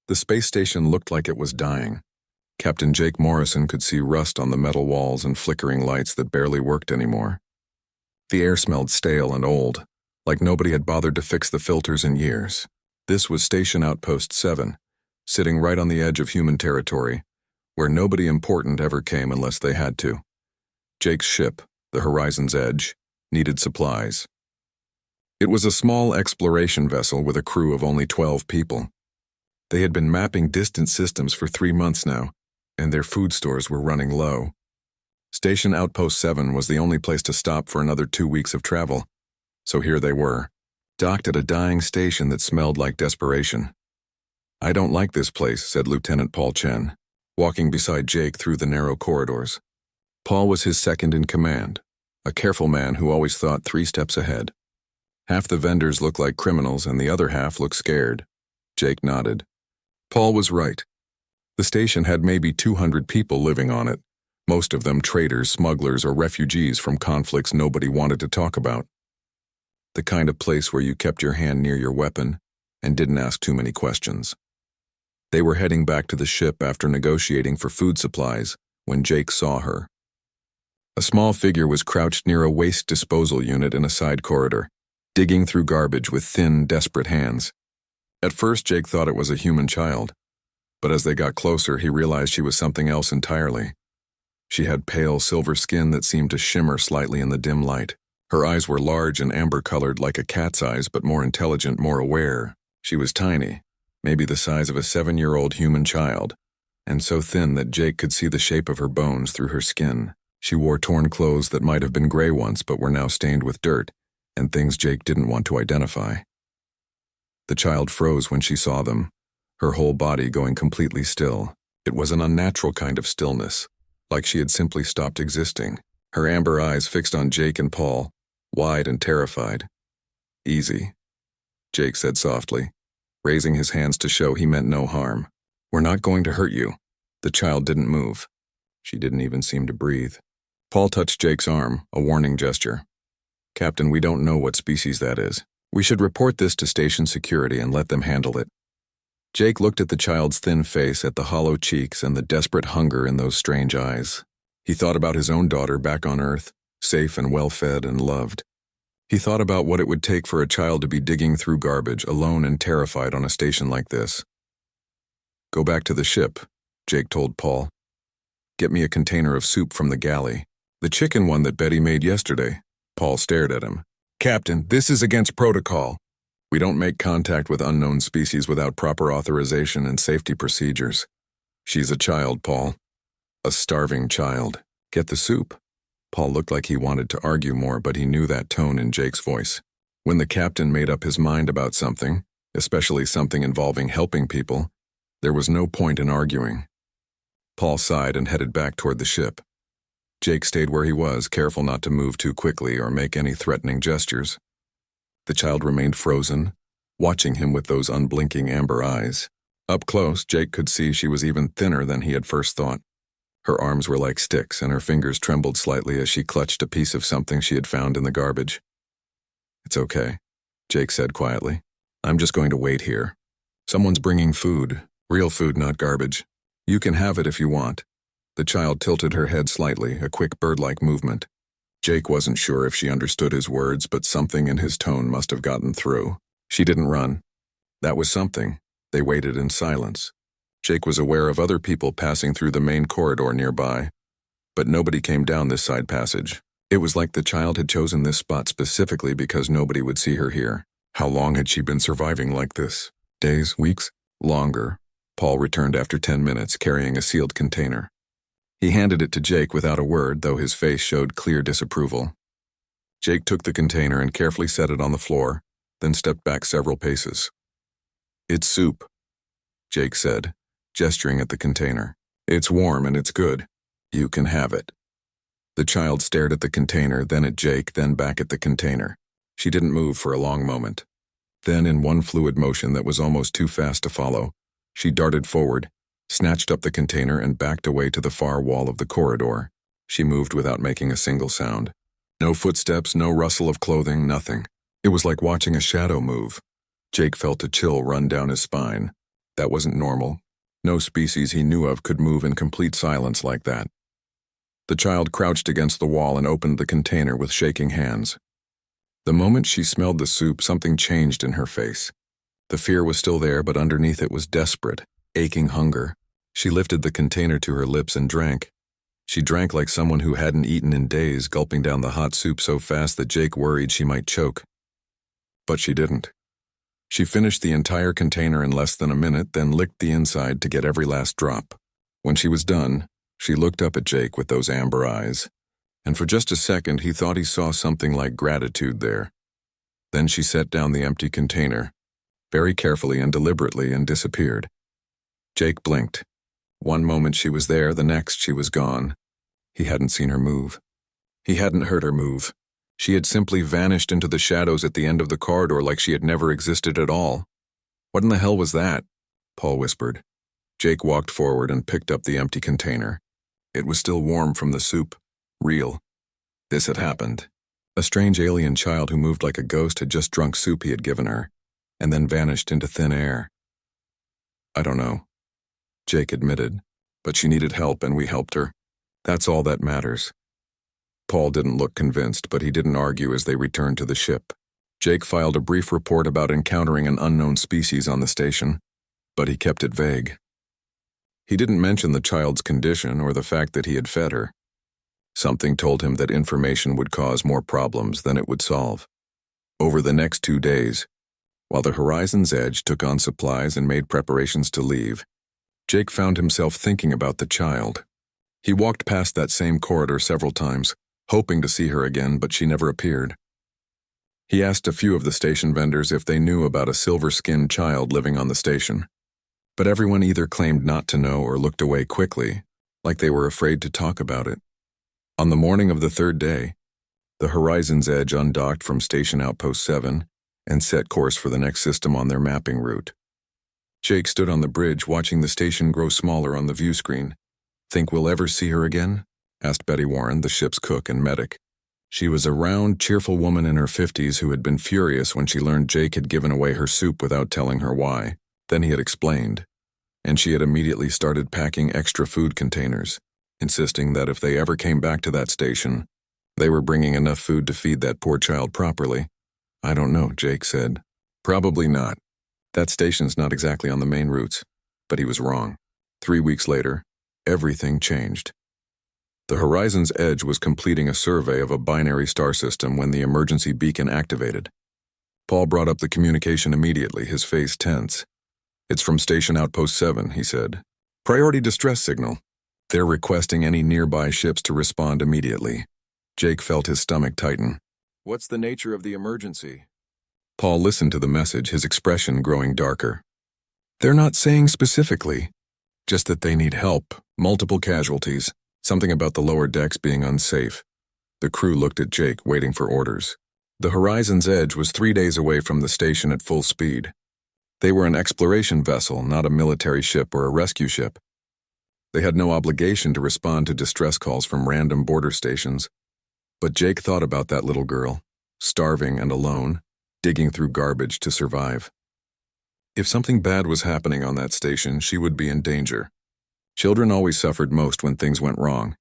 The space station looked like it was dying. Captain Jake Morrison could see rust on the metal walls and flickering lights that barely worked anymore. The air smelled stale and old, like nobody had bothered to fix the filters in years. This was Station Outpost 7, sitting right on the edge of human territory, where nobody important ever came unless they had to. Jake's ship, the Horizon's Edge, needed supplies. It was a small exploration vessel with a crew of only 12 people. They had been mapping distant systems for 3 months now, and their food stores were running low. Station Outpost 7 was the only place to stop for another 2 weeks of travel, so here they were, docked at a dying station that smelled like desperation. "I don't like this place," said Lieutenant Paul Chen, walking beside Jake through the narrow corridors. Paul was his second in command, a careful man who always thought 3 steps ahead. "Half the vendors look like criminals and the other half look scared." Jake nodded. Paul was right. The station had maybe 200 people living on it, most of them traders, smugglers, or refugees from conflicts nobody wanted to talk about. The kind of place where you kept your hand near your weapon and didn't ask too many questions. They were heading back to the ship after negotiating for food supplies when Jake saw her. A small figure was crouched near a waste disposal unit in a side corridor, digging through garbage with thin, desperate hands. At first, Jake thought it was a human child, but as they got closer, he realized she was something else entirely. She had pale silver skin that seemed to shimmer slightly in the dim light. Her eyes were large and amber-colored like a cat's eyes, but more intelligent, more aware. She was tiny, maybe the size of a 7-year-old human child, and so thin that Jake could see the shape of her bones through her skin. She wore torn clothes that might have been gray once but were now stained with dirt, and things Jake didn't want to identify. The child froze when she saw them, her whole body going completely still. It was an unnatural kind of stillness, like she had simply stopped existing. Her amber eyes fixed on Jake and Paul, wide and terrified. "Easy," Jake said softly, raising his hands to show he meant no harm. "We're not going to hurt you." The child didn't move. She didn't even seem to breathe. Paul touched Jake's arm, a warning gesture. "Captain, we don't know what species that is. We should report this to station security and let them handle it." Jake looked at the child's thin face, at the hollow cheeks, and the desperate hunger in those strange eyes. He thought about his own daughter back on Earth, safe and well-fed and loved. He thought about what it would take for a child to be digging through garbage, alone and terrified on a station like this. "Go back to the ship," Jake told Paul. "Get me a container of soup from the galley. The chicken one that Betty made yesterday." Paul stared at him. "Captain, this is against protocol. We don't make contact with unknown species without proper authorization and safety procedures. She's a child, Paul. A starving child. Get the soup." Paul looked like he wanted to argue more, but he knew that tone in Jake's voice. When the captain made up his mind about something, especially something involving helping people, there was no point in arguing. Paul sighed and headed back toward the ship. Jake stayed where he was, careful not to move too quickly or make any threatening gestures. The child remained frozen, watching him with those unblinking amber eyes. Up close, Jake could see she was even thinner than he had first thought. Her arms were like sticks, and her fingers trembled slightly as she clutched a piece of something she had found in the garbage. "It's okay," Jake said quietly. "I'm just going to wait here. Someone's bringing food. Real food, not garbage. You can have it if you want." The child tilted her head slightly, a quick bird-like movement. Jake wasn't sure if she understood his words, but something in his tone must have gotten through. She didn't run. That was something. They waited in silence. Jake was aware of other people passing through the main corridor nearby, but nobody came down this side passage. It was like the child had chosen this spot specifically because nobody would see her here. How long had she been surviving like this? Days, weeks? Longer. Paul returned after 10 minutes, carrying a sealed container. He handed it to Jake without a word, though his face showed clear disapproval. Jake took the container and carefully set it on the floor, then stepped back several paces. "It's soup," Jake said, gesturing at the container. "It's warm and it's good. You can have it." The child stared at the container, then at Jake, then back at the container. She didn't move for a long moment. Then, in one fluid motion that was almost too fast to follow, she darted forward, snatched up the container, and backed away to the far wall of the corridor. She moved without making a single sound. No footsteps, no rustle of clothing, nothing. It was like watching a shadow move. Jake felt a chill run down his spine. That wasn't normal. No species he knew of could move in complete silence like that. The child crouched against the wall and opened the container with shaking hands. The moment she smelled the soup, something changed in her face. The fear was still there, but underneath it was desperate, aching hunger. She lifted the container to her lips and drank. She drank like someone who hadn't eaten in days, gulping down the hot soup so fast that Jake worried she might choke. But she didn't. She finished the entire container in less than a minute, then licked the inside to get every last drop. When she was done, she looked up at Jake with those amber eyes, and for just a second he thought he saw something like gratitude there. Then she set down the empty container, very carefully and deliberately, and disappeared. Jake blinked. One moment she was there, the next she was gone. He hadn't seen her move. He hadn't heard her move. She had simply vanished into the shadows at the end of the corridor like she had never existed at all. "What in the hell was that?" Paul whispered. Jake walked forward and picked up the empty container. It was still warm from the soup. Real. This had happened. A strange alien child who moved like a ghost had just drunk soup he had given her, and then vanished into thin air. "I don't know," Jake admitted, "but she needed help and we helped her. That's all that matters." Paul didn't look convinced, but he didn't argue as they returned to the ship. Jake filed a brief report about encountering an unknown species on the station, but he kept it vague. He didn't mention the child's condition or the fact that he had fed her. Something told him that information would cause more problems than it would solve. Over the next 2 days, while the Horizon's Edge took on supplies and made preparations to leave, Jake found himself thinking about the child. He walked past that same corridor several times, hoping to see her again, but she never appeared. He asked a few of the station vendors if they knew about a silver-skinned child living on the station, but everyone either claimed not to know or looked away quickly, like they were afraid to talk about it. On the morning of the 3rd day, the Horizon's Edge undocked from Station Outpost 7 and set course for the next system on their mapping route. Jake stood on the bridge watching the station grow smaller on the view screen. "Think we'll ever see her again?" asked Betty Warren, the ship's cook and medic. She was a round, cheerful woman in her 50s who had been furious when she learned Jake had given away her soup without telling her why. Then he had explained, and she had immediately started packing extra food containers, insisting that if they ever came back to that station, they were bringing enough food to feed that poor child properly. "I don't know," Jake said. "Probably not. That station's not exactly on the main routes." But he was wrong. 3 weeks later, everything changed. The Horizon's Edge was completing a survey of a binary star system when the emergency beacon activated. Paul brought up the communication immediately, his face tense. "It's from Station Outpost 7, he said. "Priority distress signal. They're requesting any nearby ships to respond immediately." Jake felt his stomach tighten. "What's the nature of the emergency?" Paul listened to the message, his expression growing darker. "They're not saying specifically, just that they need help, multiple casualties. Something about the lower decks being unsafe." The crew looked at Jake, waiting for orders. The Horizon's Edge was 3 days away from the station at full speed. They were an exploration vessel, not a military ship or a rescue ship. They had no obligation to respond to distress calls from random border stations. But Jake thought about that little girl, starving and alone, digging through garbage to survive. If something bad was happening on that station, she would be in danger. Children always suffered most when things went wrong.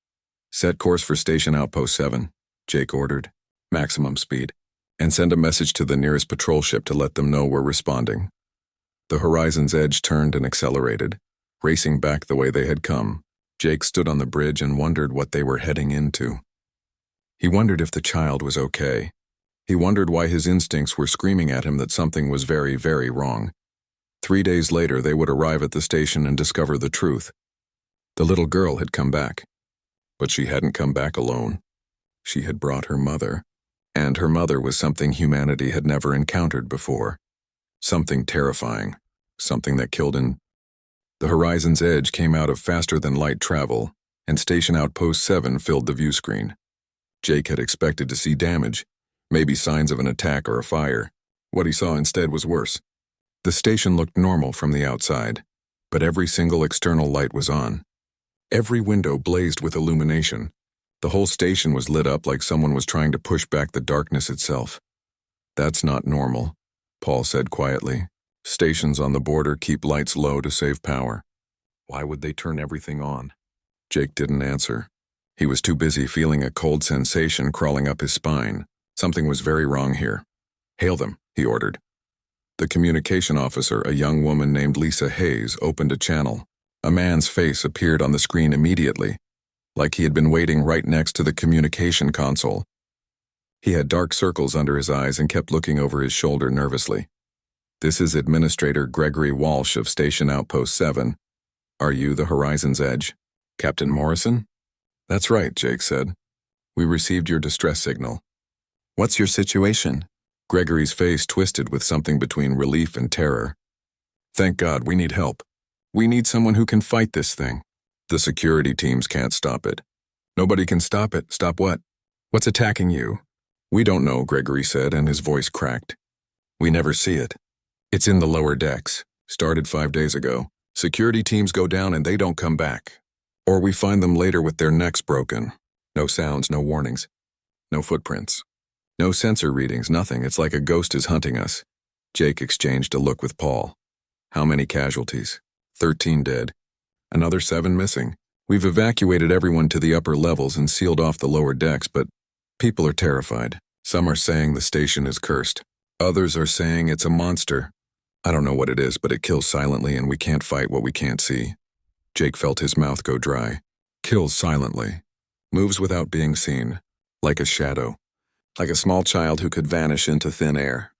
"Set course for Station Outpost 7, Jake ordered. "Maximum speed. And send a message to the nearest patrol ship to let them know we're responding." The Horizon's Edge turned and accelerated, racing back the way they had come. Jake stood on the bridge and wondered what they were heading into. He wondered if the child was okay. He wondered why his instincts were screaming at him that something was very, very wrong. 3 days later, they would arrive at the station and discover the truth. The little girl had come back, but she hadn't come back alone. She had brought her mother, and her mother was something humanity had never encountered before. Something terrifying, something that killed in. The Horizon's Edge came out of faster-than-light travel, and Station Outpost 7 filled the view screen. Jake had expected to see damage, maybe signs of an attack or a fire. What he saw instead was worse. The station looked normal from the outside, but every single external light was on. Every window blazed with illumination. The whole station was lit up like someone was trying to push back the darkness itself. "That's not normal," Paul said quietly. Stations on the border keep lights low to save power. Why would they turn everything on? Jake didn't answer. He was too busy feeling a cold sensation crawling up his spine. Something was very wrong here. Hail them, he ordered. The communication officer, a young woman named Lisa Hayes, opened a channel. A man's face appeared on the screen immediately, like he had been waiting right next to the communication console. He had dark circles under his eyes and kept looking over his shoulder nervously. This is Administrator Gregory Walsh of Station Outpost 7. Are you the Horizon's Edge? Captain Morrison? That's right, Jake said. We received your distress signal. What's your situation? Gregory's face twisted with something between relief and terror. Thank God, we need help. We need someone who can fight this thing. The security teams can't stop it. Nobody can stop it. Stop what? What's attacking you? We don't know, Gregory said, and his voice cracked. We never see it. It's in the lower decks. Started 5 days ago. Security teams go down and they don't come back. Or we find them later with their necks broken. No sounds, no warnings. No footprints. No sensor readings, nothing. It's like a ghost is hunting us. Jake exchanged a look with Paul. How many casualties? 13 dead. Another 7 missing. We've evacuated everyone to the upper levels and sealed off the lower decks, but people are terrified. Some are saying the station is cursed. Others are saying it's a monster. I don't know what it is, but it kills silently and we can't fight what we can't see. Jake felt his mouth go dry. Kills silently. Moves without being seen. Like a shadow. Like a small child who could vanish into thin air.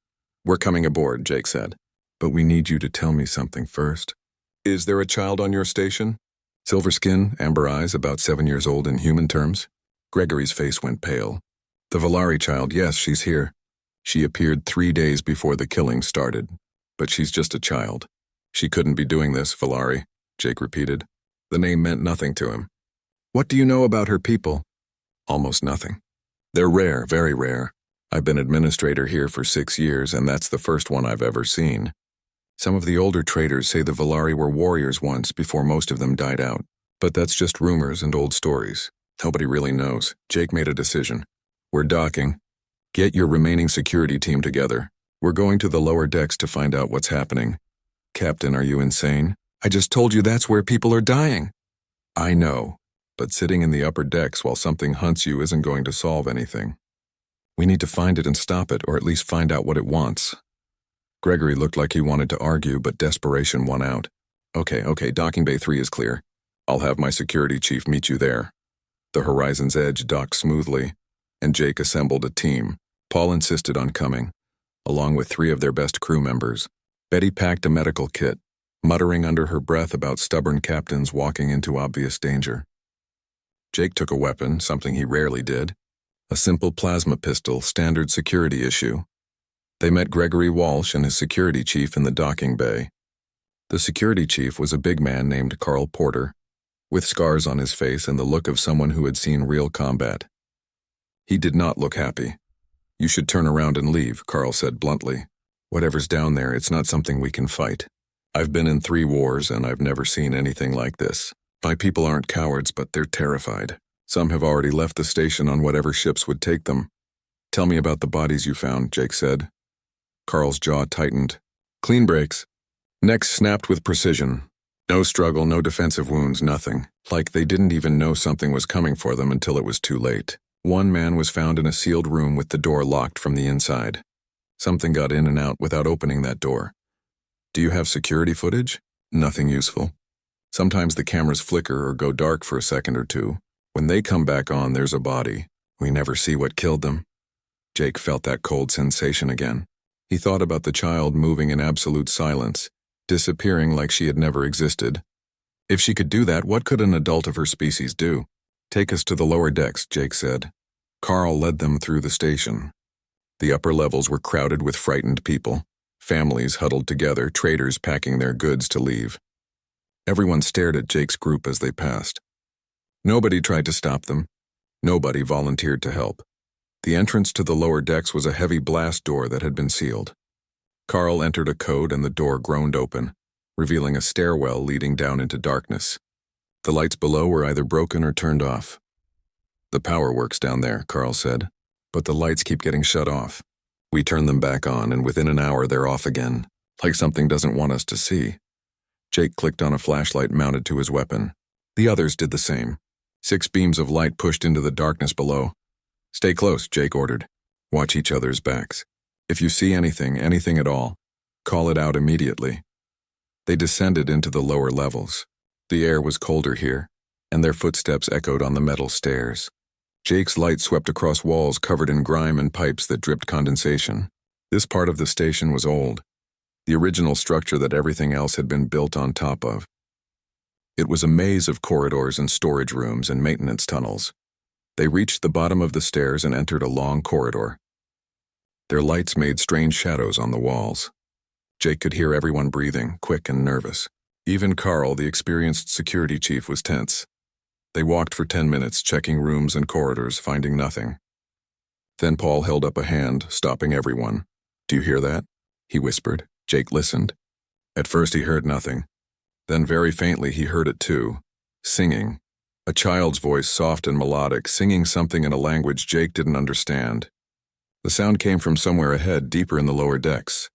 We're coming aboard, Jake said. But we need you to tell me something first. Is there a child on your station? Silver skin, amber eyes, about 7 years old in human terms. Gregory's face went pale. The Valari child, yes, she's here. She appeared 3 days before the killing started. But she's just a child. She couldn't be doing this, Valari, Jake repeated. The name meant nothing to him. What do you know about her people? Almost nothing. They're rare, very rare. I've been administrator here for 6 years, and that's the first one I've ever seen. Some of the older traders say the Valari were warriors once before most of them died out. But that's just rumors and old stories. Nobody really knows. Jake made a decision. We're docking. Get your remaining security team together. We're going to the lower decks to find out what's happening. Captain, are you insane? I just told you that's where people are dying. I know. But sitting in the upper decks while something hunts you isn't going to solve anything. We need to find it and stop it, or at least find out what it wants. Gregory looked like he wanted to argue, but desperation won out. Okay, docking bay 3 is clear. I'll have my security chief meet you there. The Horizon's Edge docked smoothly, and Jake assembled a team. Paul insisted on coming, along with 3 of their best crew members. Betty packed a medical kit, muttering under her breath about stubborn captains walking into obvious danger. Jake took a weapon, something he rarely did. A simple plasma pistol, standard security issue. They met Gregory Walsh and his security chief in the docking bay. The security chief was a big man named Carl Porter, with scars on his face and the look of someone who had seen real combat. He did not look happy. You should turn around and leave, Carl said bluntly. Whatever's down there, it's not something we can fight. I've been in 3 wars and I've never seen anything like this. My people aren't cowards, but they're terrified. Some have already left the station on whatever ships would take them. Tell me about the bodies you found, Jake said. Carl's jaw tightened. Clean breaks. Necks snapped with precision. No struggle, no defensive wounds, nothing. Like they didn't even know something was coming for them until it was too late. One man was found in a sealed room with the door locked from the inside. Something got in and out without opening that door. Do you have security footage? Nothing useful. Sometimes the cameras flicker or go dark for a second or two. When they come back on, there's a body. We never see what killed them. Jake felt that cold sensation again. He thought about the child moving in absolute silence, disappearing like she had never existed. If she could do that, what could an adult of her species do? Take us to the lower decks, Jake said. Carl led them through the station. The upper levels were crowded with frightened people, families huddled together, traders packing their goods to leave. Everyone stared at Jake's group as they passed. Nobody tried to stop them. Nobody volunteered to help. The entrance to the lower decks was a heavy blast door that had been sealed. Carl entered a code and the door groaned open, revealing a stairwell leading down into darkness. The lights below were either broken or turned off. The power works down there, Carl said, but the lights keep getting shut off. We turn them back on and within an hour they're off again. Like something doesn't want us to see. Jake clicked on a flashlight mounted to his weapon. The others did the same. 6 beams of light pushed into the darkness below. "Stay close," Jake ordered. "Watch each other's backs. If you see anything at all, call it out immediately." They descended into the lower levels. The air was colder here, and their footsteps echoed on the metal stairs. Jake's light swept across walls covered in grime and pipes that dripped condensation. This part of the station was old, the original structure that everything else had been built on top of. It was a maze of corridors and storage rooms and maintenance tunnels. They reached the bottom of the stairs and entered a long corridor. Their lights made strange shadows on the walls. Jake could hear everyone breathing, quick and nervous. Even Carl, the experienced security chief, was tense. They walked for 10 minutes, checking rooms and corridors, finding nothing. Then Paul held up a hand, stopping everyone. "Do you hear that?" he whispered. Jake listened. At first he heard nothing. Then very faintly he heard it too. Singing. A child's voice, soft and melodic, singing something in a language Jake didn't understand. The sound came from somewhere ahead, deeper in the lower decks.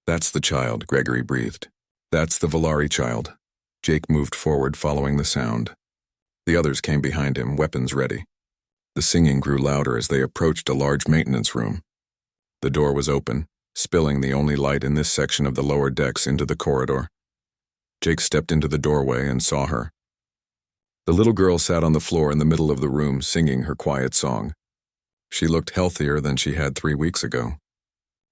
"That's the child," Gregory breathed. "That's the Valari child." Jake moved forward, following the sound. The others came behind him, weapons ready. The singing grew louder as they approached a large maintenance room. The door was open, spilling the only light in this section of the lower decks into the corridor. Jake stepped into the doorway and saw her. The little girl sat on the floor in the middle of the room, singing her quiet song. She looked healthier than she had 3 weeks ago.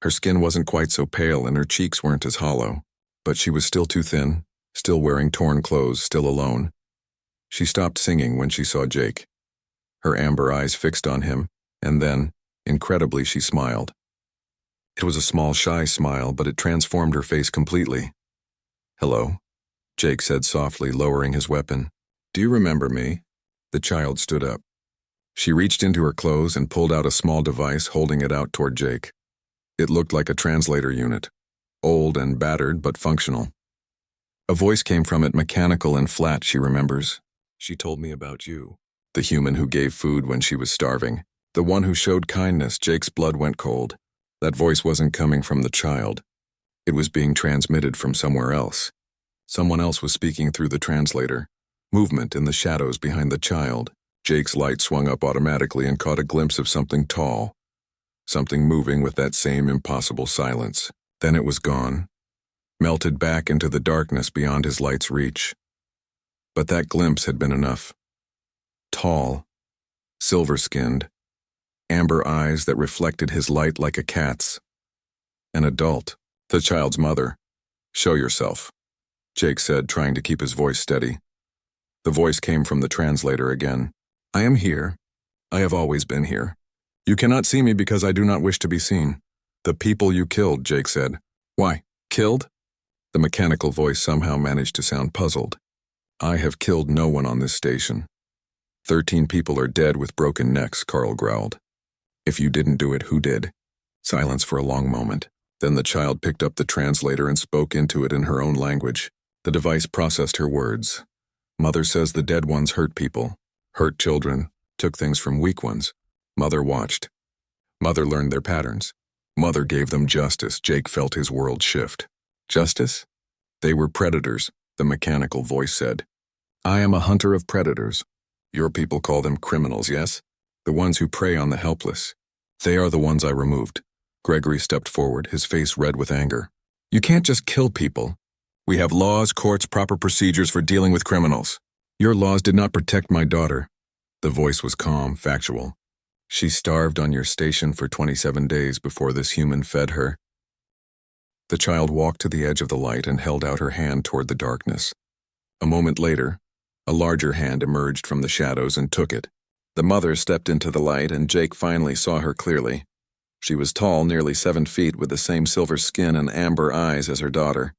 Her skin wasn't quite so pale and her cheeks weren't as hollow, but she was still too thin, still wearing torn clothes, still alone. She stopped singing when she saw Jake. Her amber eyes fixed on him, and then, incredibly, she smiled. It was a small, shy smile, but it transformed her face completely. "Hello," Jake said softly, lowering his weapon. "Do you remember me?" The child stood up. She reached into her clothes and pulled out a small device, holding it out toward Jake. It looked like a translator unit, old and battered but functional. A voice came from it, mechanical and flat, she remembers. "She told me about you." The human who gave food when she was starving. The one who showed kindness. Jake's blood went cold. That voice wasn't coming from the child. It was being transmitted from somewhere else. Someone else was speaking through the translator. Movement in the shadows behind the child. Jake's light swung up automatically and caught a glimpse of something tall. Something moving with that same impossible silence. Then it was gone. Melted back into the darkness beyond his light's reach. But that glimpse had been enough. Tall, silver-skinned, amber eyes that reflected his light like a cat's. An adult, the child's mother. "Show yourself," Jake said, trying to keep his voice steady. The voice came from the translator again. "I am here. I have always been here. You cannot see me because I do not wish to be seen." "The people you killed," Jake said. "Why, killed?" The mechanical voice somehow managed to sound puzzled. "I have killed no one on this station. 13 people are dead with broken necks," Carl growled. "If you didn't do it, who did?" Silence for a long moment. Then the child picked up the translator and spoke into it in her own language. The device processed her words. "Mother says the dead ones hurt people, hurt children, took things from weak ones. Mother watched. Mother learned their patterns. Mother gave them justice." Jake felt his world shift. "Justice?" "They were predators," the mechanical voice said. "I am a hunter of predators. Your people call them criminals, yes? The ones who prey on the helpless. They are the ones I removed." Gregory stepped forward, his face red with anger. "You can't just kill people. We have laws, courts, proper procedures for dealing with criminals. Your laws did not protect my daughter." The voice was calm, factual. "She starved on your station for 27 days before this human fed her." The child walked to the edge of the light and held out her hand toward the darkness. A moment later, a larger hand emerged from the shadows and took it. The mother stepped into the light and Jake finally saw her clearly. She was tall, nearly 7 feet, with the same silver skin and amber eyes as her daughter.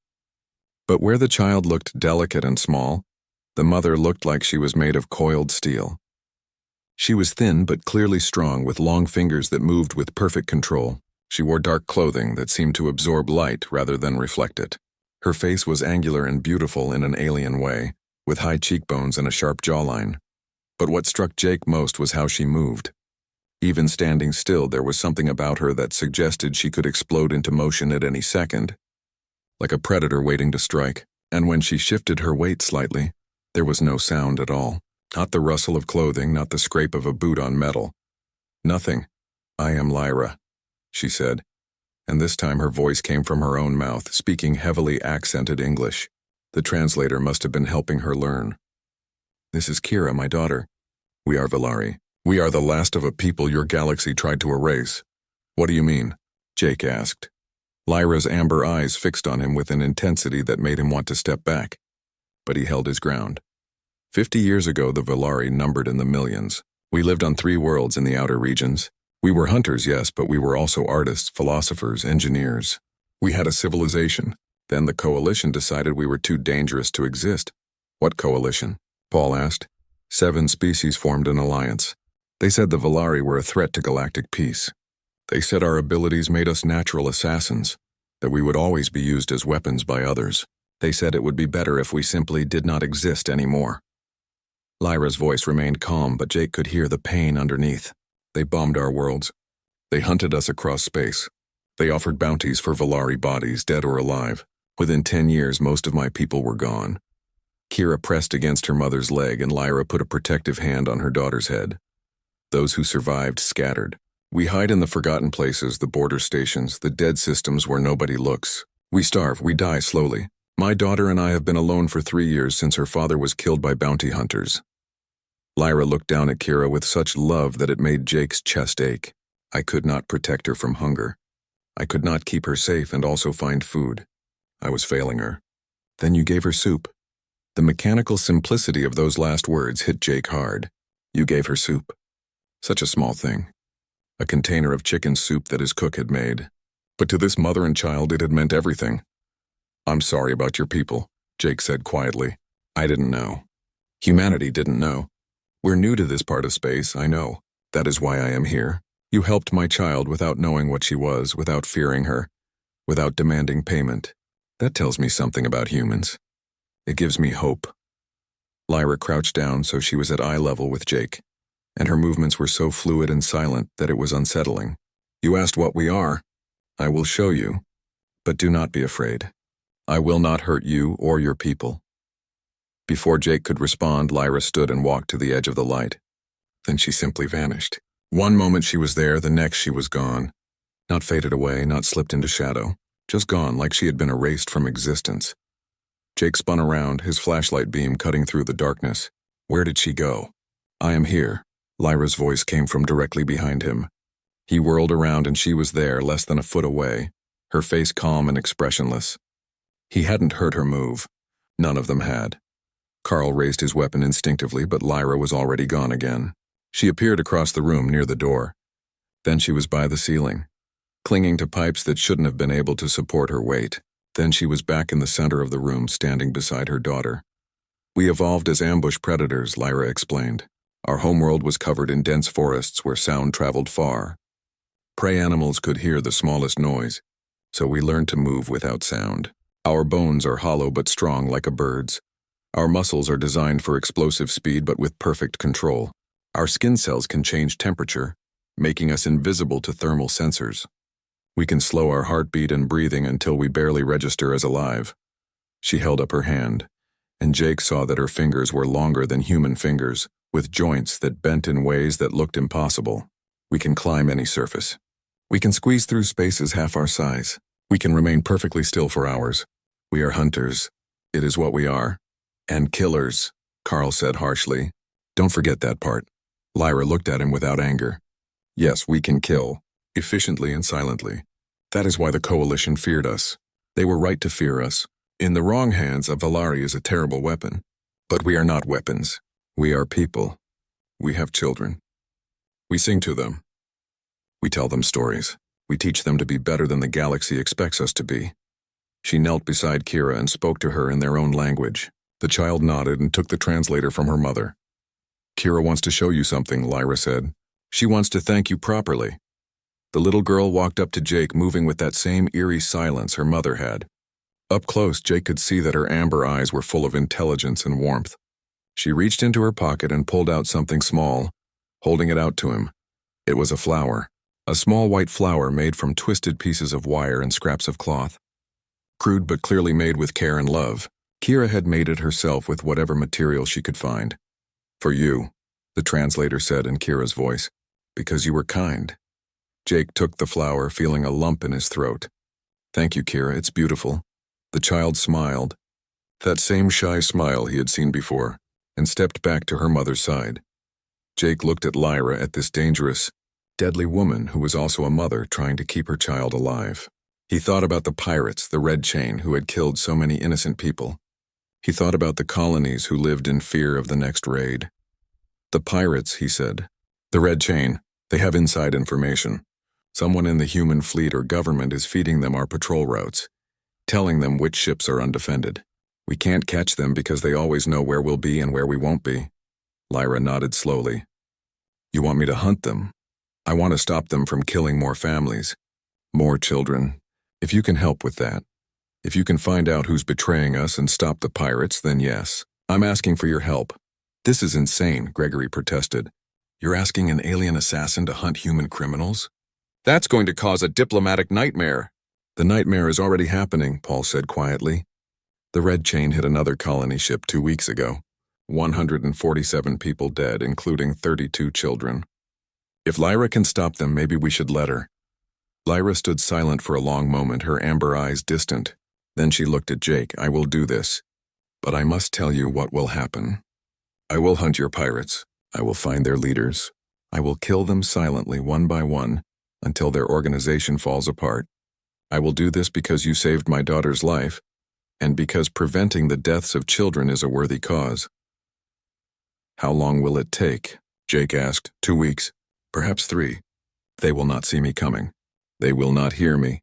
But where the child looked delicate and small, the mother looked like she was made of coiled steel. She was thin but clearly strong, with long fingers that moved with perfect control. She wore dark clothing that seemed to absorb light rather than reflect it. Her face was angular and beautiful in an alien way, with high cheekbones and a sharp jawline. But what struck Jake most was how she moved. Even standing still, there was something about her that suggested she could explode into motion at any second. like a predator waiting to strike. And when she shifted her weight slightly, there was no sound at all. Not the rustle of clothing, not the scrape of a boot on metal. Nothing. "I am Lyra," she said, and this time her voice came from her own mouth, speaking heavily accented English. The translator must have been helping her learn. "This is Kira, my daughter. We are Valari. We are the last of a people your galaxy tried to erase." "What do you mean?" Jake asked. Lyra's amber eyes fixed on him with an intensity that made him want to step back. But he held his ground. 50 years ago, the Valari numbered in the millions. We lived on 3 worlds in the outer regions. We were hunters, yes, but we were also artists, philosophers, engineers. We had a civilization. Then the Coalition decided we were too dangerous to exist. "What coalition?" Paul asked. 7 species formed an alliance. They said the Valari were a threat to galactic peace. They said our abilities made us natural assassins, that we would always be used as weapons by others. They said it would be better if we simply did not exist anymore. Lyra's voice remained calm, but Jake could hear the pain underneath. They bombed our worlds. They hunted us across space. They offered bounties for Valari bodies, dead or alive. Within 10 years, most of my people were gone. Kira pressed against her mother's leg, and Lyra put a protective hand on her daughter's head. Those who survived scattered. We hide in the forgotten places, the border stations, the dead systems where nobody looks. We starve, we die slowly. My daughter and I have been alone for 3 years since her father was killed by bounty hunters. Lyra looked down at Kira with such love that it made Jake's chest ache. I could not protect her from hunger. I could not keep her safe and also find food. I was failing her. Then you gave her soup. The mechanical simplicity of those last words hit Jake hard. You gave her soup. Such a small thing. A container of chicken soup that his cook had made. But to this mother and child it had meant everything. "I'm sorry about your people," Jake said quietly. "I didn't know. Humanity didn't know. We're new to this part of space, I know. That is why I am here. You helped my child without knowing what she was, without fearing her, without demanding payment. That tells me something about humans. It gives me hope." Lyra crouched down so she was at eye level with Jake, and her movements were so fluid and silent that it was unsettling. "You asked what we are. I will show you. But do not be afraid. I will not hurt you or your people." Before Jake could respond, Lyra stood and walked to the edge of the light. Then she simply vanished. One moment she was there, the next she was gone. Not faded away, not slipped into shadow. Just gone, like she had been erased from existence. Jake spun around, his flashlight beam cutting through the darkness. Where did she go? "I am here." Lyra's voice came from directly behind him. He whirled around and she was there, less than a foot away, her face calm and expressionless. He hadn't heard her move. None of them had. Carl raised his weapon instinctively, but Lyra was already gone again. She appeared across the room near the door. Then she was by the ceiling, clinging to pipes that shouldn't have been able to support her weight. Then she was back in the center of the room, standing beside her daughter. "We evolved as ambush predators," Lyra explained. "Our homeworld was covered in dense forests where sound traveled far. Prey animals could hear the smallest noise, so we learned to move without sound. Our bones are hollow but strong like a bird's. Our muscles are designed for explosive speed but with perfect control. Our skin cells can change temperature, making us invisible to thermal sensors. We can slow our heartbeat and breathing until we barely register as alive." She held up her hand, and Jake saw that her fingers were longer than human fingers, with joints that bent in ways that looked impossible. "We can climb any surface. We can squeeze through spaces half our size. We can remain perfectly still for hours. We are hunters. It is what we are. And killers," Carl said harshly. "Don't forget that part." Lyra looked at him without anger. "Yes, we can kill, efficiently and silently. That is why the Coalition feared us. They were right to fear us. In the wrong hands, a Valari is a terrible weapon. But we are not weapons. We are people. We have children. We sing to them. We tell them stories. We teach them to be better than the galaxy expects us to be." She knelt beside Kira and spoke to her in their own language. The child nodded and took the translator from her mother. "Kira wants to show you something," Lyra said. "She wants to thank you properly." The little girl walked up to Jake, moving with that same eerie silence her mother had. Up close, Jake could see that her amber eyes were full of intelligence and warmth. She reached into her pocket and pulled out something small, holding it out to him. It was a flower, a small white flower made from twisted pieces of wire and scraps of cloth. Crude but clearly made with care and love. Kira had made it herself with whatever material she could find. For you, the translator said in Kira's voice, because you were kind. Jake took the flower, feeling a lump in his throat. Thank you, Kira, it's beautiful. The child smiled, that same shy smile he had seen before, and stepped back to her mother's side. Jake looked at Lyra, at this dangerous, deadly woman who was also a mother trying to keep her child alive. He thought about the pirates, the Red Chain, who had killed so many innocent people. He thought about the colonies who lived in fear of the next raid. The pirates, he said. The Red Chain, they have inside information. Someone in the human fleet or government is feeding them our patrol routes, telling them which ships are undefended. We can't catch them because they always know where we'll be and where we won't be. Lyra nodded slowly. You want me to hunt them? I want to stop them from killing more families, more children. If you can help with that, if you can find out who's betraying us and stop the pirates, then yes. I'm asking for your help. This is insane, Gregory protested. You're asking an alien assassin to hunt human criminals? That's going to cause a diplomatic nightmare. The nightmare is already happening, Paul said quietly. The Red Chain hit another colony ship 2 weeks ago. 147 people dead, including 32 children. If Lyra can stop them, maybe we should let her. Lyra stood silent for a long moment, her amber eyes distant. Then she looked at Jake. I will do this. But I must tell you what will happen. I will hunt your pirates. I will find their leaders. I will kill them silently, one by one, until their organization falls apart. I will do this because you saved my daughter's life, and because preventing the deaths of children is a worthy cause. How long will it take? Jake asked. 2 weeks, perhaps 3. They will not see me coming. They will not hear me.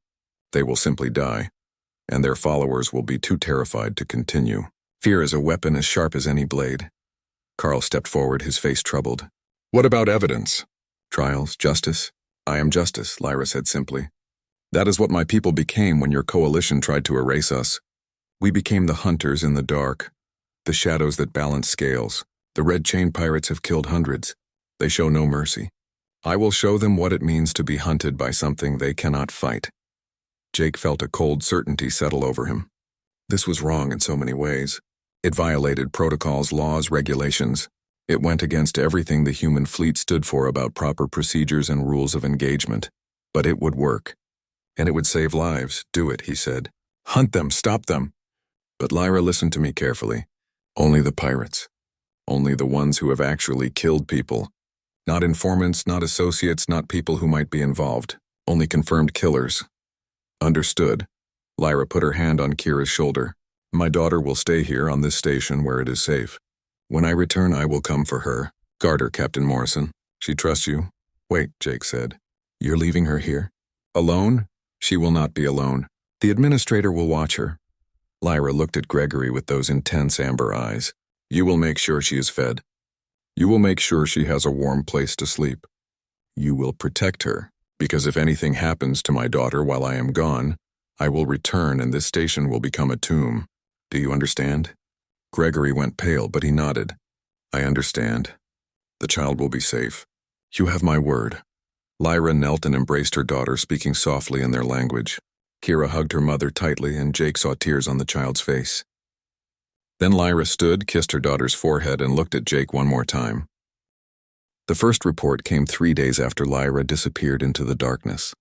They will simply die, and their followers will be too terrified to continue. Fear is a weapon as sharp as any blade. Carl stepped forward, his face troubled. What about evidence? Trials, justice? I am justice, Lyra said simply. That is what my people became when your coalition tried to erase us. We became the hunters in the dark, the shadows that balance scales. The Red Chain pirates have killed hundreds. They show no mercy. I will show them what it means to be hunted by something they cannot fight. Jake felt a cold certainty settle over him. This was wrong in so many ways. It violated protocols, laws, regulations. It went against everything the human fleet stood for about proper procedures and rules of engagement. But it would work. And it would save lives. Do it, he said. Hunt them, stop them. But Lyra listened to me carefully. Only the pirates. Only the ones who have actually killed people. Not informants, not associates, not people who might be involved. Only confirmed killers. Understood. Lyra put her hand on Kira's shoulder. My daughter will stay here on this station where it is safe. When I return, I will come for her. Guard her, Captain Morrison. She trusts you. Wait, Jake said. You're leaving her here? Alone? She will not be alone. The administrator will watch her. Lyra looked at Gregory with those intense amber eyes. You will make sure she is fed. You will make sure she has a warm place to sleep. You will protect her, because if anything happens to my daughter while I am gone, I will return and this station will become a tomb. Do you understand? Gregory went pale, but he nodded. I understand. The child will be safe. You have my word. Lyra knelt and embraced her daughter, speaking softly in their language. Kira hugged her mother tightly, and Jake saw tears on the child's face. Then Lyra stood, kissed her daughter's forehead, and looked at Jake one more time. The first report came 3 days after Lyra disappeared into the darkness.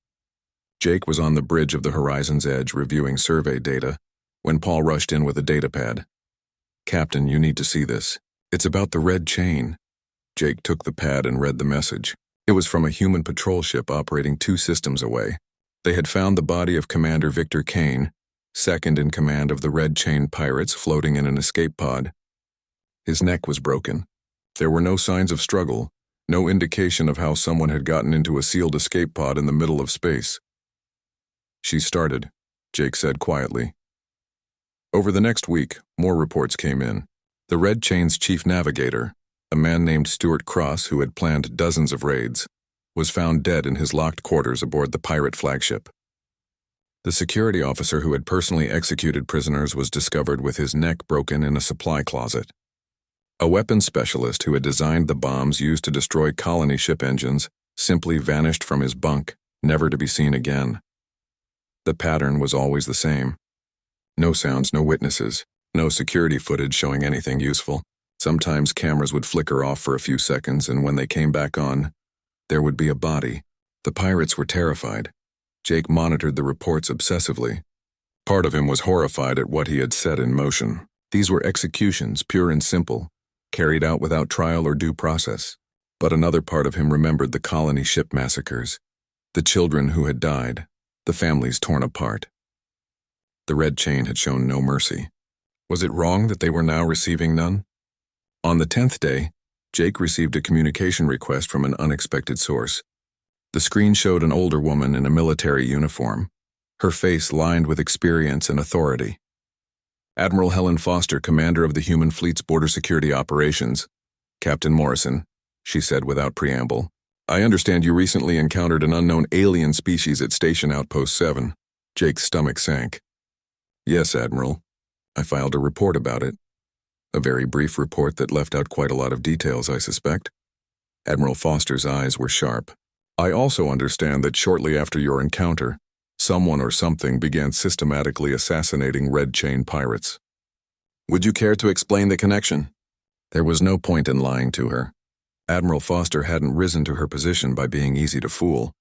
Jake was on the bridge of the horizon's edge reviewing survey data when Paul rushed in with a datapad. Captain, you need to see this. It's about the Red Chain. Jake took the pad and read the message. It was from a human patrol ship operating 2 systems away. They had found the body of Commander Victor Kane, second in command of the Red Chain pirates, floating in an escape pod. His neck was broken. There were no signs of struggle, no indication of how someone had gotten into a sealed escape pod in the middle of space. She started, Jake said quietly. Over the next week, more reports came in. The Red Chain's chief navigator, a man named Stuart Cross who had planned dozens of raids, was found dead in his locked quarters aboard the pirate flagship. The security officer who had personally executed prisoners was discovered with his neck broken in a supply closet. A weapons specialist who had designed the bombs used to destroy colony ship engines simply vanished from his bunk, never to be seen again. The pattern was always the same. No sounds, no witnesses, no security footage showing anything useful. Sometimes cameras would flicker off for a few seconds, and when they came back on, there would be a body. The pirates were terrified. Jake monitored the reports obsessively. Part of him was horrified at what he had set in motion. These were executions, pure and simple, carried out without trial or due process. But another part of him remembered the colony ship massacres, the children who had died, the families torn apart. The red chain had shown no mercy. Was it wrong that they were now receiving none? On the 10th day, Jake received a communication request from an unexpected source. The screen showed an older woman in a military uniform, her face lined with experience and authority. Admiral Helen Foster, commander of the Human Fleet's Border Security Operations. Captain Morrison, she said without preamble. I understand you recently encountered an unknown alien species at Station Outpost 7. Jake's stomach sank. Yes, Admiral. I filed a report about it. A very brief report that left out quite a lot of details, I suspect. Admiral Foster's eyes were sharp. I also understand that shortly after your encounter, someone or something began systematically assassinating Red Chain pirates. Would you care to explain the connection? There was no point in lying to her. Admiral Foster hadn't risen to her position by being easy to fool.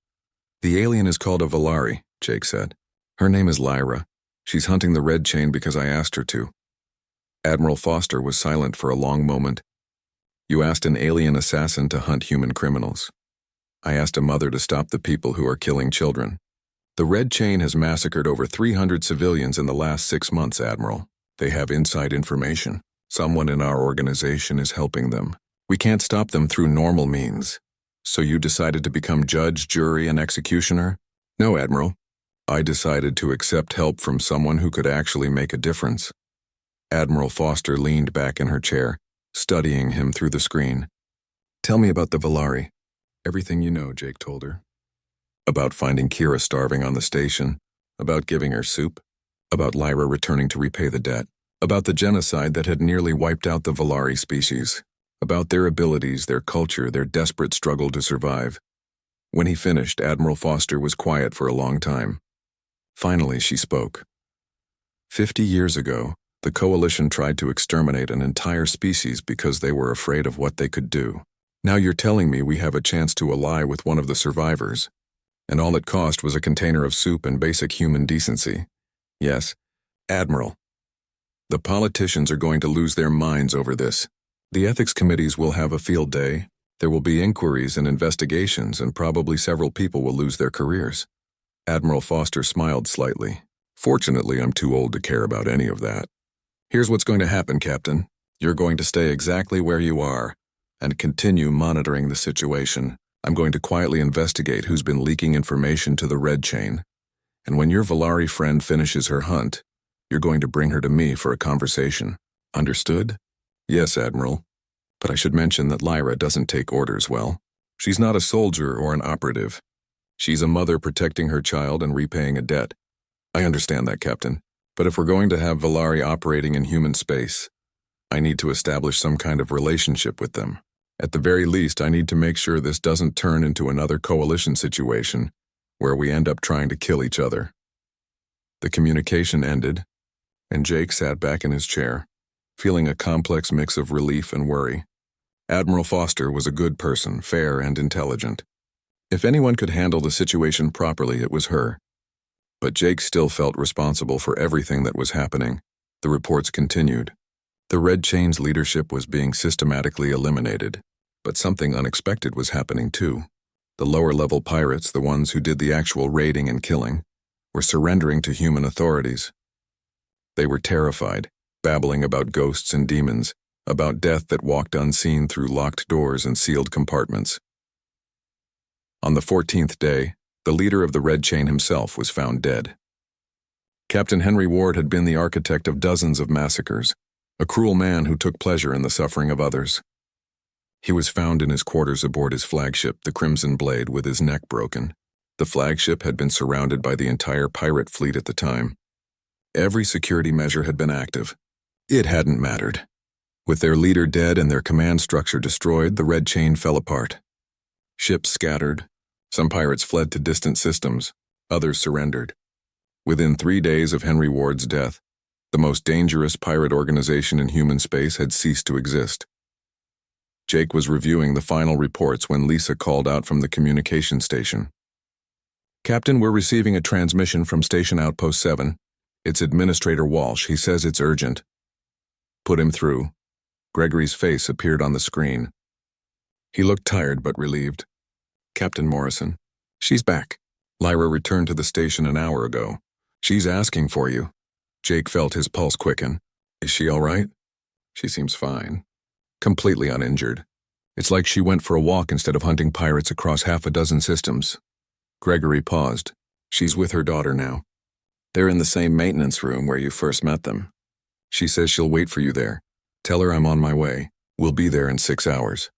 The alien is called a Valari, Jake said. Her name is Lyra. She's hunting the Red Chain because I asked her to. Admiral Foster was silent for a long moment. You asked an alien assassin to hunt human criminals. I asked a mother to stop the people who are killing children. The Red Chain has massacred over 300 civilians in the last 6 months, Admiral. They have inside information. Someone in our organization is helping them. We can't stop them through normal means. So you decided to become judge, jury, and executioner? No, Admiral. I decided to accept help from someone who could actually make a difference. Admiral Foster leaned back in her chair, studying him through the screen. Tell me about the Valari. Everything you know, Jake told her. About finding Kira starving on the station, about giving her soup, about Lyra returning to repay the debt, about the genocide that had nearly wiped out the Valari species, about their abilities, their culture, their desperate struggle to survive. When he finished, Admiral Foster was quiet for a long time. Finally, she spoke. 50 years ago, the Coalition tried to exterminate an entire species because they were afraid of what they could do. Now you're telling me we have a chance to ally with one of the survivors, and all it cost was a container of soup and basic human decency. Yes, Admiral. The politicians are going to lose their minds over this. The ethics committees will have a field day. There will be inquiries and investigations, and probably several people will lose their careers. Admiral Foster smiled slightly. Fortunately, I'm too old to care about any of that. Here's what's going to happen, Captain. You're going to stay exactly where you are and continue monitoring the situation. I'm going to quietly investigate who's been leaking information to the Red Chain. And when your Valari friend finishes her hunt, you're going to bring her to me for a conversation. Understood? Yes, Admiral. But I should mention that Lyra doesn't take orders well. She's not a soldier or an operative. She's a mother protecting her child and repaying a debt. I understand that, Captain. But if we're going to have Valari operating in human space, I need to establish some kind of relationship with them. At the very least, I need to make sure this doesn't turn into another coalition situation where we end up trying to kill each other. The communication ended, and Jake sat back in his chair, feeling a complex mix of relief and worry. Admiral Foster was a good person, fair and intelligent. If anyone could handle the situation properly, it was her. But Jake still felt responsible for everything that was happening. The reports continued. The Red Chain's leadership was being systematically eliminated, but something unexpected was happening too. The lower-level pirates, the ones who did the actual raiding and killing, were surrendering to human authorities. They were terrified, babbling about ghosts and demons, about death that walked unseen through locked doors and sealed compartments. On the 14th day, the leader of the Red Chain himself was found dead. Captain Henry Ward had been the architect of dozens of massacres, a cruel man who took pleasure in the suffering of others. He was found in his quarters aboard his flagship, the Crimson Blade, with his neck broken. The flagship had been surrounded by the entire pirate fleet at the time. Every security measure had been active. It hadn't mattered. With their leader dead and their command structure destroyed, the Red Chain fell apart. Ships scattered. Some pirates fled to distant systems. Others surrendered. Within 3 days of Henry Ward's death, The most dangerous pirate organization in human space had ceased to exist. Jake was reviewing the final reports when Lisa called out from the communication station. "Captain, we're receiving a transmission from Station Outpost 7. It's Administrator Walsh. He says it's urgent." "Put him through." Gregory's face appeared on the screen. He looked tired but relieved. "Captain Morrison." "She's back. Lyra returned to the station an hour ago. She's asking for you." Jake felt his pulse quicken. "Is she all right?" "She seems fine. Completely uninjured. It's like she went for a walk instead of hunting pirates across half a dozen systems." Gregory paused. "She's with her daughter now. They're in the same maintenance room where you first met them. She says she'll wait for you there. Tell her I'm on my way. We'll be there in 6 hours."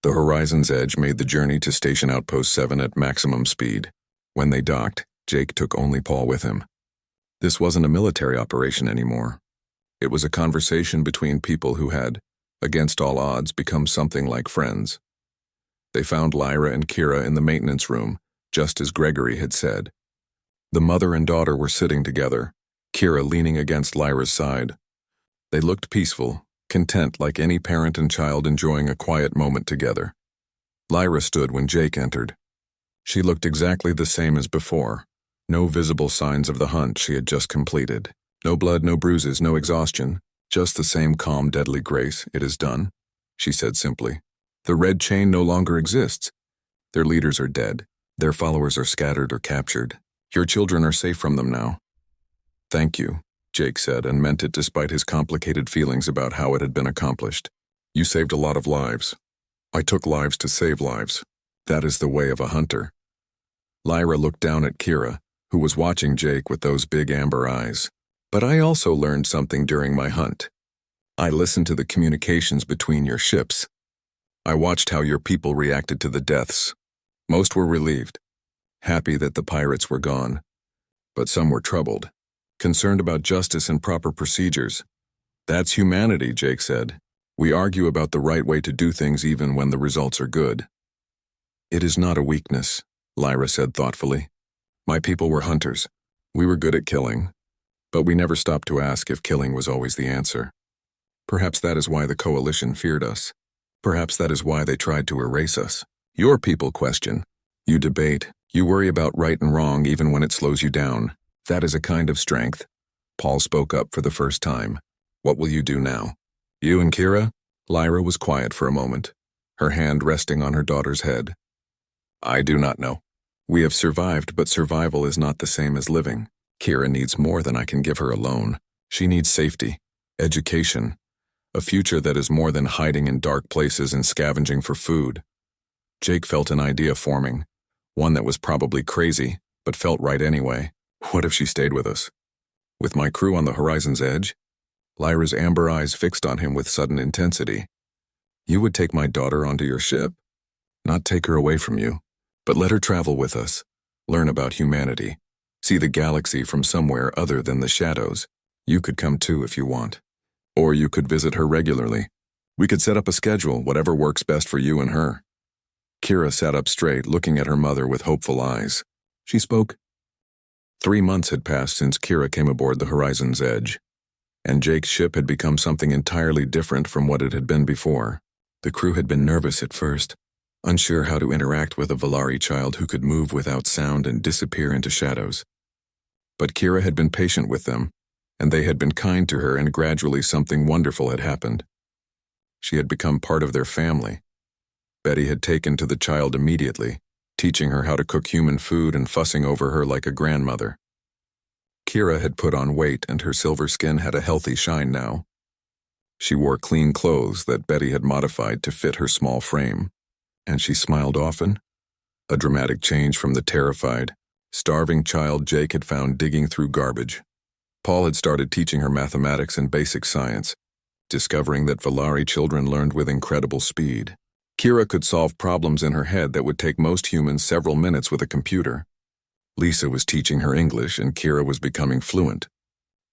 The Horizon's Edge made the journey to Station Outpost 7 at maximum speed. When they docked, Jake took only Paul with him. This wasn't a military operation anymore. It was a conversation between people who had, against all odds, become something like friends. They found Lyra and Kira in the maintenance room, just as Gregory had said. The mother and daughter were sitting together, Kira leaning against Lyra's side. They looked peaceful, content like any parent and child enjoying a quiet moment together. Lyra stood when Jake entered. She looked exactly the same as before. No visible signs of the hunt she had just completed. No blood, no bruises, no exhaustion. Just the same calm, deadly grace. "It is done," she said simply. "The Red Chain no longer exists. Their leaders are dead. Their followers are scattered or captured. Your children are safe from them now." "Thank you," Jake said, and meant it despite his complicated feelings about how it had been accomplished. "You saved a lot of lives. I took lives to save lives. That is the way of a hunter." Lyra looked down at Kira, who was watching Jake with those big amber eyes. "But I also learned something during my hunt. I listened to the communications between your ships. I watched how your people reacted to the deaths. Most were relieved, happy that the pirates were gone. But some were troubled, concerned about justice and proper procedures. That's humanity," Jake said. "We argue about the right way to do things even when the results are good." "It is not a weakness," Lyra said thoughtfully. "My people were hunters. We were good at killing. But we never stopped to ask if killing was always the answer. Perhaps that is why the Coalition feared us. Perhaps that is why they tried to erase us. Your people question. You debate. You worry about right and wrong even when it slows you down. That is a kind of strength." Paul spoke up for the first time. "What will you do now?" "You and Kira?" Lyra was quiet for a moment, her hand resting on her daughter's head. "I do not know. We have survived, but survival is not the same as living. Kira needs more than I can give her alone. She needs safety, education, a future that is more than hiding in dark places and scavenging for food." Jake felt an idea forming, one that was probably crazy, but felt right anyway. What if she stayed with us? With my crew on the Horizon's Edge? Lyra's amber eyes fixed on him with sudden intensity. "You would take my daughter onto your ship? Not take her away from you, but let her travel with us, learn about humanity, see the galaxy from somewhere other than the shadows. You could come too if you want. Or you could visit her regularly. We could set up a schedule, whatever works best for you and her." Kira sat up straight, looking at her mother with hopeful eyes. She spoke. 3 months had passed since Kira came aboard the Horizon's Edge, and Jake's ship had become something entirely different from what it had been before. The crew had been nervous at first, unsure how to interact with a Valari child who could move without sound and disappear into shadows. But Kira had been patient with them, and they had been kind to her, and gradually something wonderful had happened. She had become part of their family. Betty had taken to the child immediately, teaching her how to cook human food and fussing over her like a grandmother. Kira had put on weight, and her silver skin had a healthy shine now. She wore clean clothes that Betty had modified to fit her small frame, and she smiled often, a dramatic change from the terrified, starving child Jake had found digging through garbage. Paul had started teaching her mathematics and basic science, discovering that Valari children learned with incredible speed. Kira could solve problems in her head that would take most humans several minutes with a computer. Lisa was teaching her English, and Kira was becoming fluent,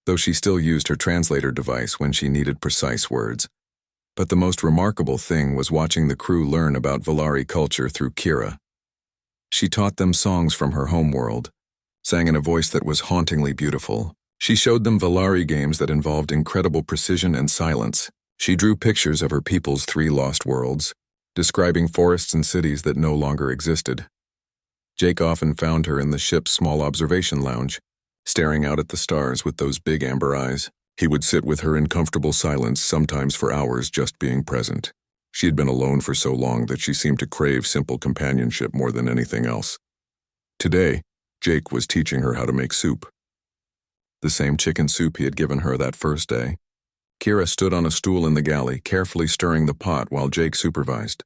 though she still used her translator device when she needed precise words. But the most remarkable thing was watching the crew learn about Valari culture through Kira. She taught them songs from her homeworld, sang in a voice that was hauntingly beautiful, She showed them Valari games that involved incredible precision and silence. She drew pictures of her people's 3 lost worlds, describing forests and cities that no longer existed. Jake often found her in the ship's small observation lounge, staring out at the stars with those big amber eyes. He would sit with her in comfortable silence, sometimes for hours, just being present. She had been alone for so long that she seemed to crave simple companionship more than anything else. Today, Jake was teaching her how to make soup. The same chicken soup he had given her that first day. Kira stood on a stool in the galley, carefully stirring the pot while Jake supervised.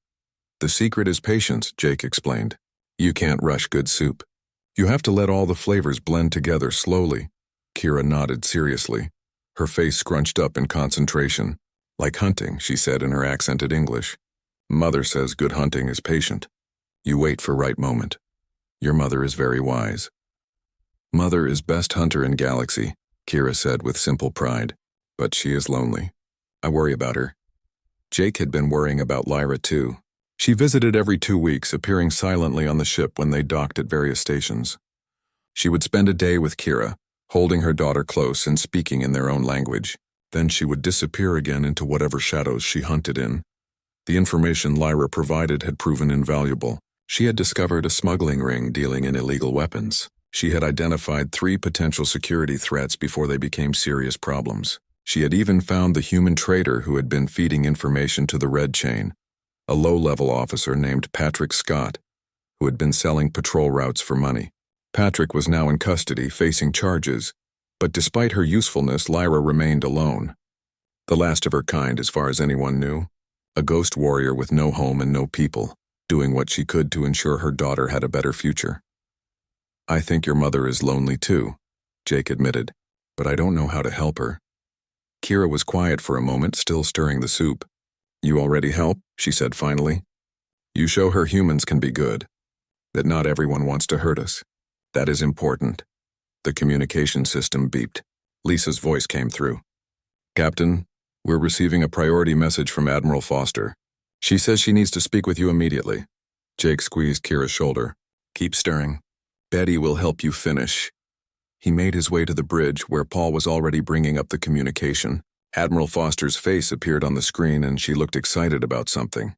"The secret is patience," Jake explained. "You can't rush good soup. You have to let all the flavors blend together slowly." Kira nodded seriously, her face scrunched up in concentration. "Like hunting," she said in her accented English. "Mother says good hunting is patient. You wait for right moment. Your mother is very wise." "Mother is best hunter in galaxy," Kira said with simple pride. "But she is lonely. I worry about her." Jake had been worrying about Lyra too. She visited every 2 weeks, appearing silently on the ship when they docked at various stations. She would spend a day with Kira, holding her daughter close and speaking in their own language. Then she would disappear again into whatever shadows she hunted in. The information Lyra provided had proven invaluable. She had discovered a smuggling ring dealing in illegal weapons. She had identified 3 potential security threats before they became serious problems. She had even found the human traitor who had been feeding information to the Red Chain, a low-level officer named Patrick Scott, who had been selling patrol routes for money. Patrick was now in custody, facing charges, but despite her usefulness, Lyra remained alone. The last of her kind, as far as anyone knew. A ghost warrior with no home and no people, doing what she could to ensure her daughter had a better future. "I think your mother is lonely too," Jake admitted, "but I don't know how to help her." Kira was quiet for a moment, still stirring the soup. "You already help," she said finally. "You show her humans can be good, that not everyone wants to hurt us. That is important." The communication system beeped. Lisa's voice came through. "Captain, we're receiving a priority message from Admiral Foster. She says she needs to speak with you immediately." Jake squeezed Kira's shoulder. "Keep stirring. Betty will help you finish." He made his way to the bridge, where Paul was already bringing up the communication. Admiral Foster's face appeared on the screen and she looked excited about something.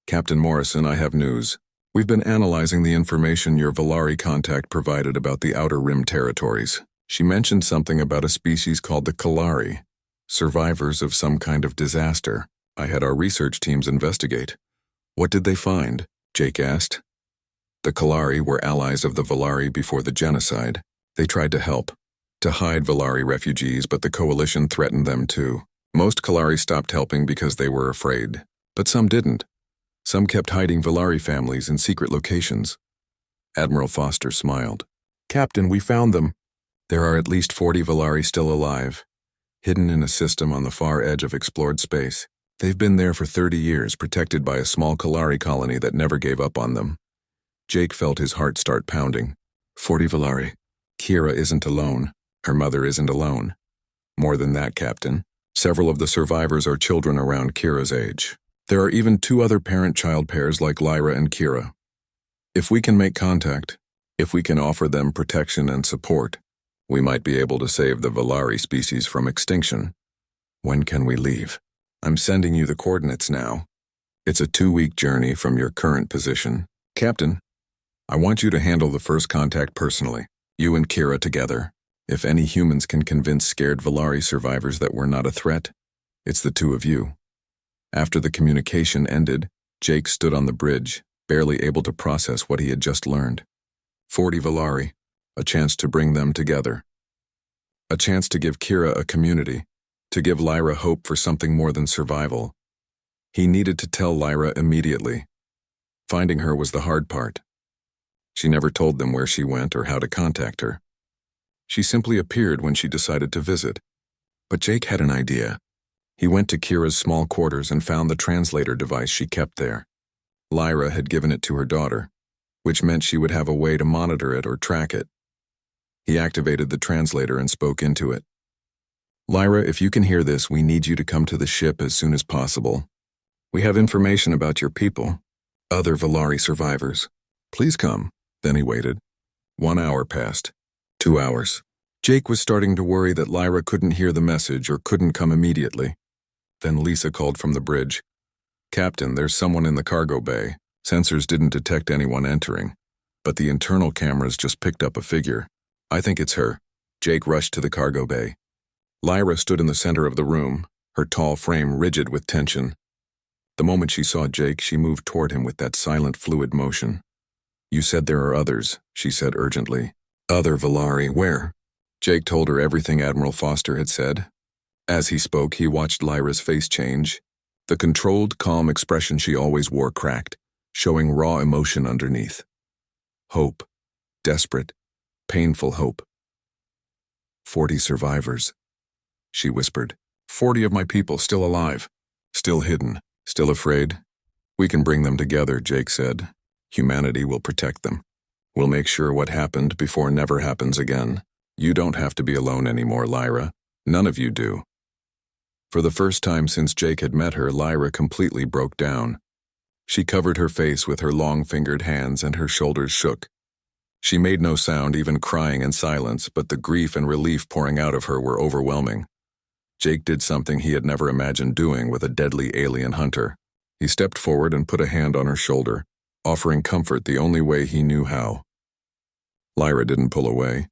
"Captain Morrison, I have news. We've been analyzing the information your Valari contact provided about the Outer Rim territories. She mentioned something about a species called the Kalari, survivors of some kind of disaster. I had our research teams investigate." "What did they find?" Jake asked. "The Kalari were allies of the Valari before the genocide. They tried to help, to hide Valari refugees, but the coalition threatened them too. Most Kalari stopped helping because they were afraid, but some didn't. Some kept hiding Valari families in secret locations." Admiral Foster smiled. "Captain, we found them. There are at least 40 Valari still alive, hidden in a system on the far edge of explored space. They've been there for 30 years, protected by a small Kalari colony that never gave up on them." Jake felt his heart start pounding. 40 Valari. Kira isn't alone. Her mother isn't alone. More than that, Captain. Several of the survivors are children around Kira's age. There are even 2 other parent-child pairs like Lyra and Kira. If we can make contact, if we can offer them protection and support, we might be able to save the Valari species from extinction. When can we leave? I'm sending you the coordinates now. It's a 2-week journey from your current position. Captain, I want you to handle the first contact personally, you and Kira together. If any humans can convince scared Valari survivors that we're not a threat, it's the 2 of you." After the communication ended, Jake stood on the bridge, barely able to process what he had just learned. 40 Valari, a chance to bring them together. A chance to give Kira a community, to give Lyra hope for something more than survival. He needed to tell Lyra immediately. Finding her was the hard part. She never told them where she went or how to contact her. She simply appeared when she decided to visit. But Jake had an idea. He went to Kira's small quarters and found the translator device she kept there. Lyra had given it to her daughter, which meant she would have a way to monitor it or track it. He activated the translator and spoke into it. "Lyra, if you can hear this, we need you to come to the ship as soon as possible. We have information about your people, other Valari survivors. Please come." Then he waited. 1 hour passed. 2 hours. Jake was starting to worry that Lyra couldn't hear the message or couldn't come immediately. Then Lisa called from the bridge. "Captain, there's someone in the cargo bay. Sensors didn't detect anyone entering, but the internal cameras just picked up a figure. I think it's her." Jake rushed to the cargo bay. Lyra stood in the center of the room, her tall frame rigid with tension. The moment she saw Jake, she moved toward him with that silent, fluid motion. "You said there are others," she said urgently. "Other Valari, where?" Jake told her everything Admiral Foster had said. As he spoke, he watched Lyra's face change. The controlled, calm expression she always wore cracked, showing raw emotion underneath. Hope. Desperate, painful hope. 40 survivors, she whispered. 40 of my people still alive, still hidden, still afraid. "We can bring them together," Jake said. "Humanity will protect them. We'll make sure what happened before never happens again. You don't have to be alone anymore, Lyra. None of you do." For the first time since Jake had met her, Lyra completely broke down. She covered her face with her long-fingered hands and her shoulders shook. She made no sound, even crying in silence, but the grief and relief pouring out of her were overwhelming. Jake did something he had never imagined doing with a deadly alien hunter. He stepped forward and put a hand on her shoulder, offering comfort the only way he knew how. Lyra didn't pull away.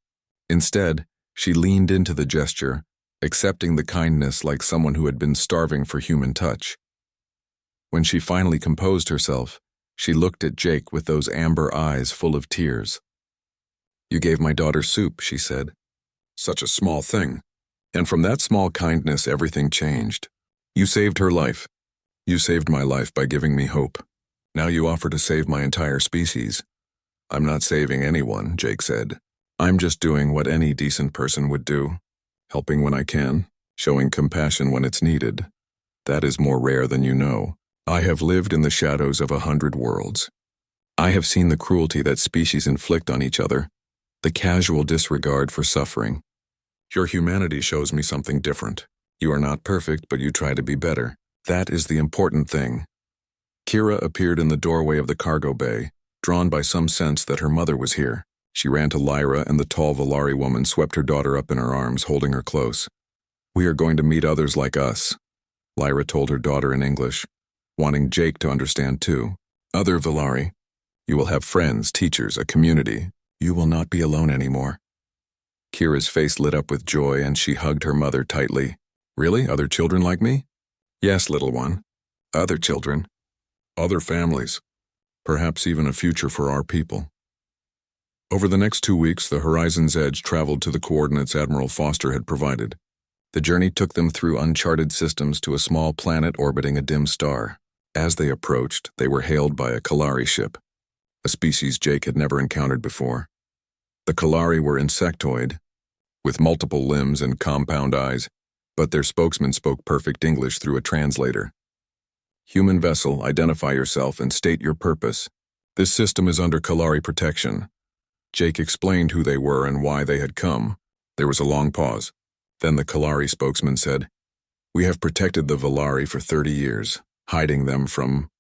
Instead, she leaned into the gesture, accepting the kindness like someone who had been starving for human touch. When she finally composed herself, she looked at Jake with those amber eyes full of tears. "You gave my daughter soup," she said. "Such a small thing. And from that small kindness, everything changed. You saved her life. You saved my life by giving me hope. Now you offer to save my entire species." "I'm not saving anyone," Jake said. "I'm just doing what any decent person would do. Helping when I can, showing compassion when it's needed. That is more rare than you know. I have lived in the shadows of 100 worlds. I have seen the cruelty that species inflict on each other, the casual disregard for suffering. Your humanity shows me something different. You are not perfect, but you try to be better. That is the important thing." Kira appeared in the doorway of the cargo bay, drawn by some sense that her mother was here. She ran to Lyra, and the tall Valari woman swept her daughter up in her arms, holding her close. "We are going to meet others like us," Lyra told her daughter in English, wanting Jake to understand too. "Other Valari. You will have friends, teachers, a community. You will not be alone anymore." Kira's face lit up with joy, and she hugged her mother tightly. "Really? Other children like me?" "Yes, little one. Other children. Other families. Perhaps even a future for our people." Over the next 2 weeks, the Horizon's Edge traveled to the coordinates Admiral Foster had provided. The journey took them through uncharted systems to a small planet orbiting a dim star. As they approached, they were hailed by a Kalari ship, a species Jake had never encountered before. The Kalari were insectoid, with multiple limbs and compound eyes, but their spokesman spoke perfect English through a translator. "Human vessel, identify yourself and state your purpose. This system is under Kalari protection." Jake explained who they were and why they had come. There was a long pause. Then the Kalari spokesman said, "We have protected the Valari for 30 years, hiding them from